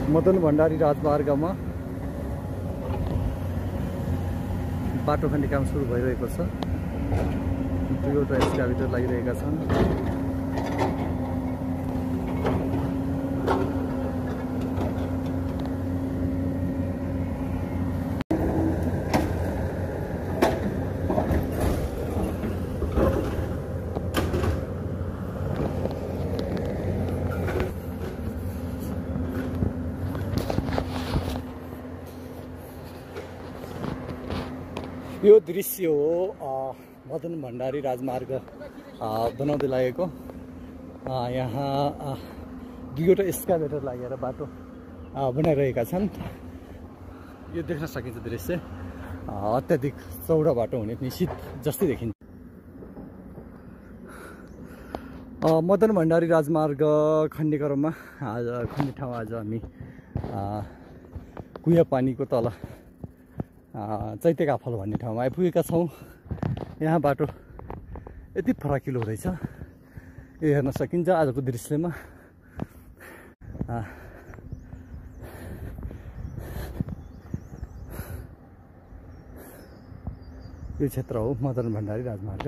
मदन भण्डारी राजमार्गमा बाटो खन्ने काम सुरु भइरहेको छ। दुईवटा एक्सकाभेटर लागिरहेका छन्। यो दृश्य हो मदन भण्डारी राजमार्ग बनाउँदै लागेको। यहाँ दुईवटा एक्सकाभेटर लागेर बाटो बनाइरहेका छन्। यो देख्न सकिन्छ दृश्य अत्याधिक चौडा बाटो हुने निश्चित जस्तै देखिन्छ। मदन भण्डारी राजमार्ग खन्ने क्रममा खन्ने ठाउँ आज हामी कुया पानीको तल चैतेकाफल भन्ने ठाउँमा आइपुगेका छौँ। यहाँ बाटो यति फराकिलो रहेछ, यो हेर्न सकिन्छ आजको दृश्यमा। यो क्षेत्र हो मदन भण्डारी राजमार्ग।